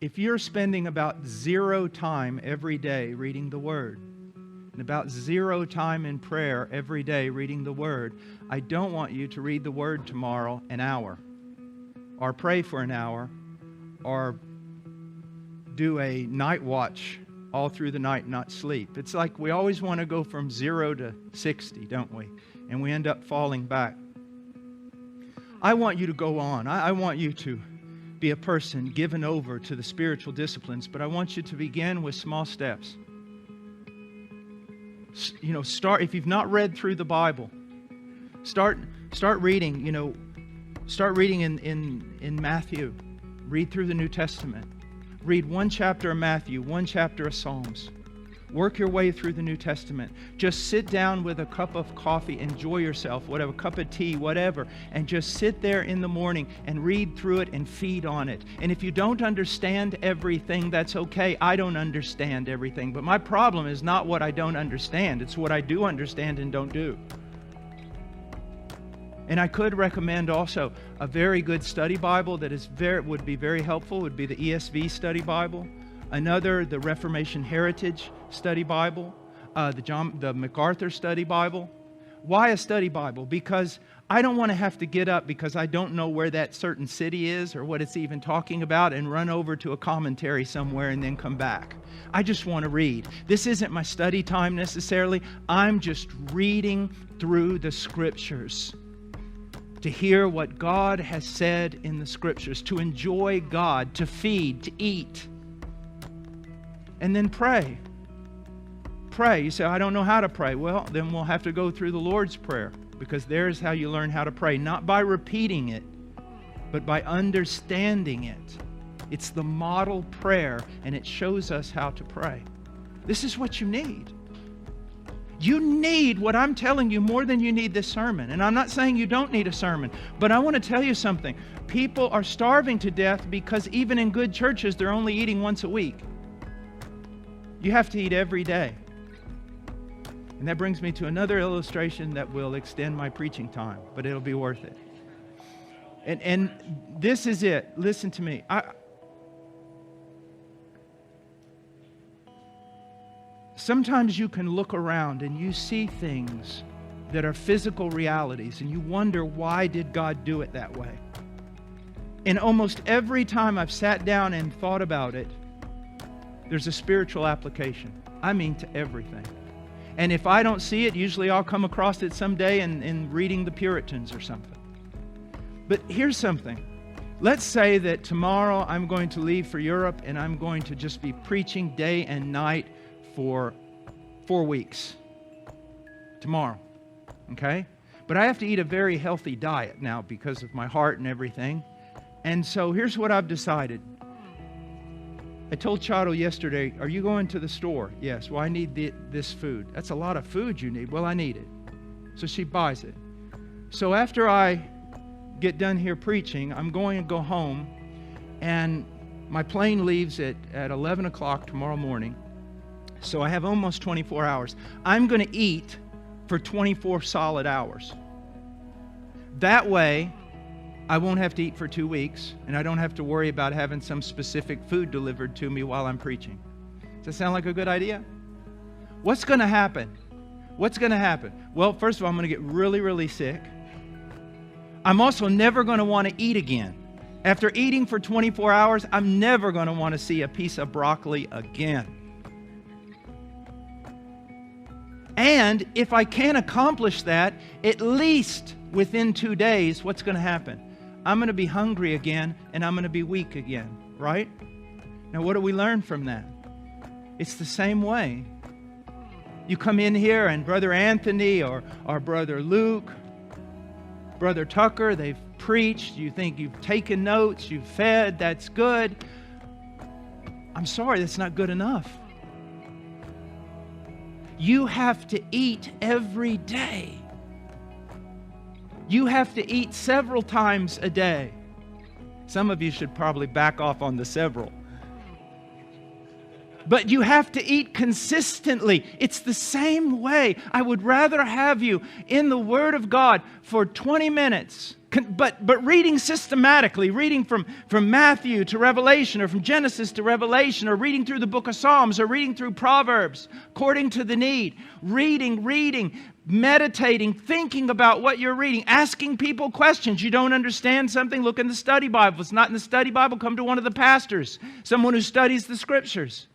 if you're spending about 0 time every day reading the Word, and about 0 time in prayer every day reading the Word, I don't want you to read the Word tomorrow an hour, or pray for an hour, or do a night watch all through the night and not sleep. It's like we always want to go from 0 to 60, don't we? And we end up falling back. I want you to go on. I want you to be a person given over to the spiritual disciplines, but I want you to begin with small steps. Start, if you've not read through the Bible, start reading, start reading in Matthew. Read through the New Testament. Read 1 chapter of Matthew, 1 chapter of Psalms. Work your way through the New Testament. Just sit down with a cup of coffee, enjoy yourself, whatever, cup of tea, whatever, and just sit there in the morning and read through it and feed on it. And if you don't understand everything, that's okay. I don't understand everything. But my problem is not what I don't understand. It's what I do understand and don't do. And I could recommend also a very good study Bible that would be very helpful, would be the ESV Study Bible. Another, the Reformation Heritage Study Bible, the MacArthur Study Bible. Why a study Bible? Because I don't want to have to get up because I don't know where that certain city is or what it's even talking about and run over to a commentary somewhere and then come back. I just want to read. This isn't my study time necessarily. I'm just reading through the Scriptures to hear what God has said in the Scriptures, to enjoy God, to feed, to eat. And then pray. Pray. You say, I don't know how to pray. Well, then we'll have to go through the Lord's Prayer, because there's how you learn how to pray. Not by repeating it, but by understanding it. It's the model prayer, and it shows us how to pray. This is what you need. You need what I'm telling you more than you need this sermon. And I'm not saying you don't need a sermon, but I want to tell you something. People are starving to death because even in good churches, they're only eating once a week. You have to eat every day. And that brings me to another illustration that will extend my preaching time, but it'll be worth it. And this is it. Listen to me. Sometimes you can look around and you see things that are physical realities and you wonder, why did God do it that way? And almost every time I've sat down and thought about it, there's a spiritual application. I mean, to everything. And if I don't see it, usually I'll come across it someday in reading the Puritans or something. But here's something. Let's say that tomorrow I'm going to leave for Europe and I'm going to just be preaching day and night for 4 weeks. Tomorrow. Okay? But I have to eat a very healthy diet now because of my heart and everything. And so here's what I've decided. I told Chado yesterday, are you going to the store? Yes. Well, I need this food. That's a lot of food you need. Well, I need it. So she buys it. So after I get done here preaching, I'm going to go home, and my plane leaves at 11 o'clock tomorrow morning. So I have almost 24 hours. I'm going to eat for 24 solid hours. That way, I won't have to eat for 2 weeks, and I don't have to worry about having some specific food delivered to me while I'm preaching. Does that sound like a good idea? What's going to happen? What's going to happen? Well, first of all, I'm going to get really, really sick. I'm also never going to want to eat again. After eating for 24 hours, I'm never going to want to see a piece of broccoli again. And if I can't accomplish that, at least within 2 days, what's going to happen? I'm going to be hungry again, and I'm going to be weak again, right? Now, what do we learn from that? It's the same way. You come in here, and Brother Anthony or Brother Luke, Brother Tucker, they've preached. You think you've taken notes, you've fed, that's good. I'm sorry, that's not good enough. You have to eat every day. You have to eat several times a day. Some of you should probably back off on the several. But you have to eat consistently. It's the same way. I would rather have you in the Word of God for 20 minutes But reading systematically, reading from Matthew to Revelation, or from Genesis to Revelation, or reading through the book of Psalms, or reading through Proverbs, according to the need. Reading, meditating, thinking about what you're reading, asking people questions. You don't understand something, look in the study Bible. If it's not in the study Bible, come to one of the pastors, someone who studies the Scriptures.